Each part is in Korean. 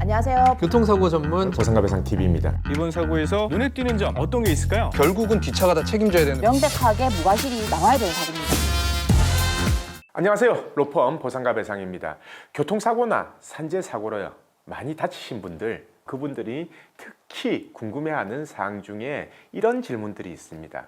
안녕하세요. 교통사고 전문 보상가배상TV입니다. 이번 사고에서 눈에 띄는 점 어떤 게 있을까요? 결국은 뒷차가 다 책임져야 되는. 명백하게 무과실이 나와야 되는 사고입니다. 안녕하세요. 로펌 보상가배상입니다. 교통사고나 산재사고로요 많이 다치신 분들, 그분들이 특히 궁금해하는 사항 중에 이런 질문들이 있습니다.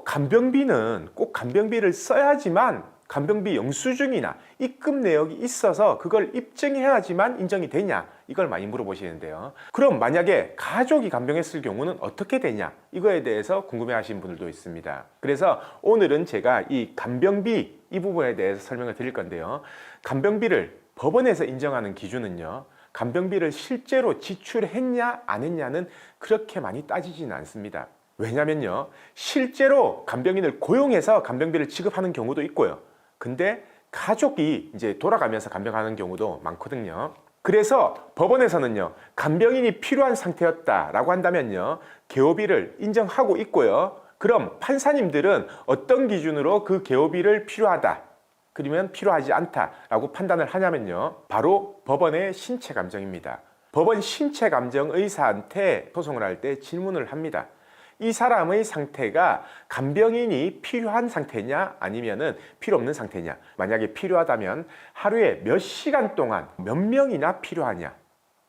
간병비는 꼭 간병비를 써야지만 간병비 영수증이나 입금 내역이 있어서 그걸 입증해야지만 인정이 되냐, 이걸 많이 물어보시는데요. 그럼 만약에 가족이 간병했을 경우는 어떻게 되냐, 이거에 대해서 궁금해하시는 분들도 있습니다. 그래서 오늘은 제가 이 간병비 이 부분에 대해서 설명을 드릴 건데요. 간병비를 법원에서 인정하는 기준은요, 간병비를 실제로 지출했냐 안 했냐는 그렇게 많이 따지지는 않습니다. 왜냐면요, 실제로 간병인을 고용해서 간병비를 지급하는 경우도 있고요. 근데 가족이 이제 돌아가면서 간병하는 경우도 많거든요. 그래서 법원에서는요, 간병인이 필요한 상태였다라고 한다면요, 개호비를 인정하고 있고요. 그럼 판사님들은 어떤 기준으로 그 개호비를 필요하다, 그러면 필요하지 않다라고 판단을 하냐면요, 바로 법원의 신체감정입니다. 법원 신체감정의사한테 소송을 할 때 질문을 합니다. 이 사람의 상태가 간병인이 필요한 상태냐 아니면은 필요 없는 상태냐. 만약에 필요하다면 하루에 몇 시간 동안 몇 명이나 필요하냐,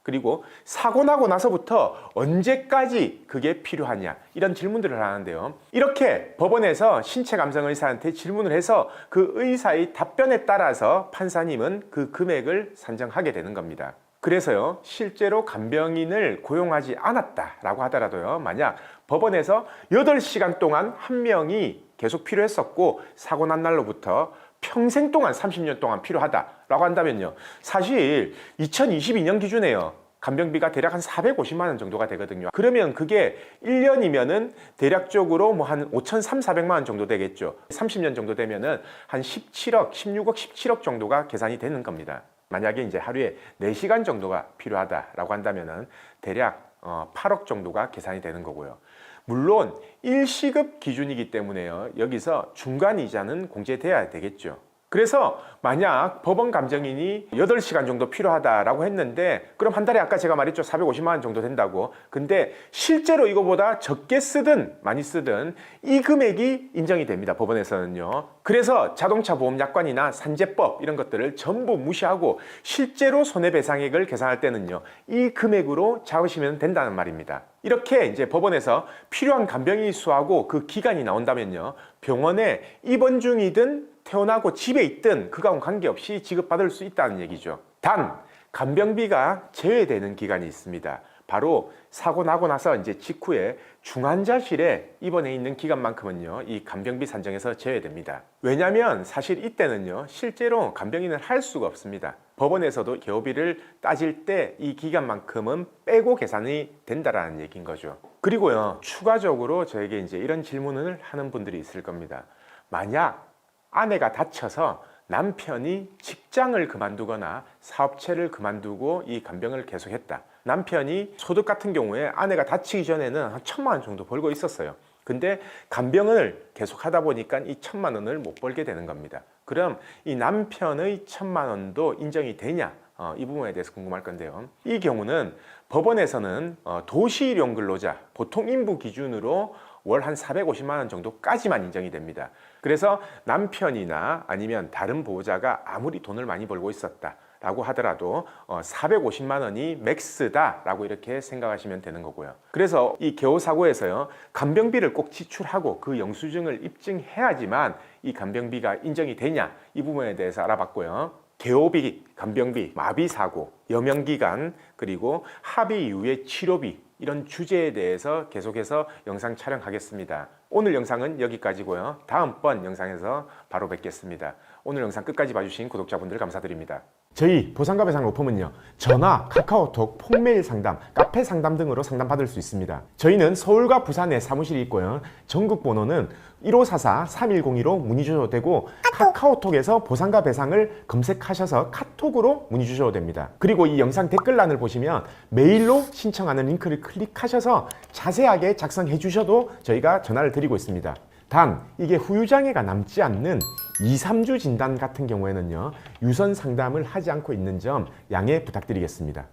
그리고 사고 나고 나서부터 언제까지 그게 필요하냐, 이런 질문들을 하는데요. 이렇게 법원에서 신체감정의사한테 질문을 해서 그 의사의 답변에 따라서 판사님은 그 금액을 산정하게 되는 겁니다. 그래서요, 실제로 간병인을 고용하지 않았다라고 하더라도요, 만약 법원에서 8시간 동안 한 명이 계속 필요했었고 사고 난 날로부터 평생 동안 30년 동안 필요하다라고 한다면요, 사실 2022년 기준에요, 간병비가 대략 한 450만 원 정도가 되거든요. 그러면 그게 1년이면은 대략적으로 뭐 한 5,300~400만 원 정도 되겠죠. 30년 정도 되면은 한 17억, 16억, 17억 정도가 계산이 되는 겁니다. 만약에 이제 하루에 4시간 정도가 필요하다라고 한다면은 대략 8억 정도가 계산이 되는 거고요. 물론 1시급 기준이기 때문에요, 여기서 중간 이자는 공제돼야 되겠죠. 그래서 만약 법원 감정인이 8시간 정도 필요하다라고 했는데, 그럼 한 달에 아까 제가 말했죠, 450만 원 정도 된다고. 근데 실제로 이거보다 적게 쓰든 많이 쓰든 이 금액이 인정이 됩니다, 법원에서는요. 그래서 자동차 보험 약관이나 산재법 이런 것들을 전부 무시하고 실제로 손해배상액을 계산할 때는요, 이 금액으로 잡으시면 된다는 말입니다. 이렇게 이제 법원에서 필요한 간병인이 수하고 그 기간이 나온다면요, 병원에 입원 중이든 태어나고 집에 있든 그거하고는 관계없이 지급받을 수 있다는 얘기죠. 단, 간병비가 제외되는 기간이 있습니다. 바로 사고 나고 나서 이제 직후에 중환자실에 입원해 있는 기간만큼은요, 이 간병비 산정에서 제외됩니다. 왜냐하면 사실 이때는요, 실제로 간병인을 할 수가 없습니다. 법원에서도 개호비를 따질 때 이 기간만큼은 빼고 계산이 된다라는 얘기인 거죠. 그리고요, 추가적으로 저에게 이제 이런 질문을 하는 분들이 있을 겁니다. 만약 아내가 다쳐서 남편이 직장을 그만두거나 사업체를 그만두고 이 간병을 계속했다. 남편이 소득 같은 경우에 아내가 다치기 전에는 한 1,000만 원 정도 벌고 있었어요. 근데 간병을 계속 하다 보니까 이 1,000만 원을 못 벌게 되는 겁니다. 그럼 이 남편의 1,000만 원도 인정이 되냐? 이 부분에 대해서 궁금할 건데요. 이 경우는 법원에서는 도시일용 근로자, 보통 인부 기준으로 월 한 450만 원 정도까지만 인정이 됩니다. 그래서 남편이나 아니면 다른 보호자가 아무리 돈을 많이 벌고 있었다라고 하더라도 450만 원이 맥스다라고 이렇게 생각하시면 되는 거고요. 그래서 이 개호사고에서요, 간병비를 꼭 지출하고 그 영수증을 입증해야지만 이 간병비가 인정이 되냐, 이 부분에 대해서 알아봤고요. 개호비, 간병비, 마비사고, 여명기간, 그리고 합의 이후의 치료비, 이런 주제에 대해서 계속해서 영상 촬영하겠습니다. 오늘 영상은 여기까지고요. 다음번 영상에서 바로 뵙겠습니다. 오늘 영상 끝까지 봐주신 구독자분들 감사드립니다. 저희 보상가배상 로펌은요, 전화, 카카오톡, 폰메일 상담, 카페 상담 등으로 상담받을 수 있습니다. 저희는 서울과 부산에 사무실이 있고요. 전국 번호는 1544-3102로 문의 주셔도 되고, 카카오톡에서 보상가배상을 검색하셔서 카톡으로 문의 주셔도 됩니다. 그리고 이 영상 댓글란을 보시면 메일로 신청하는 링크를 클릭하셔서 자세하게 작성해 주셔도 저희가 전화를 드리고 있습니다. 단 이게 후유장애가 남지 않는 2~3주 진단 같은 경우에는요, 유선 상담을 하지 않고 있는 점 양해 부탁드리겠습니다.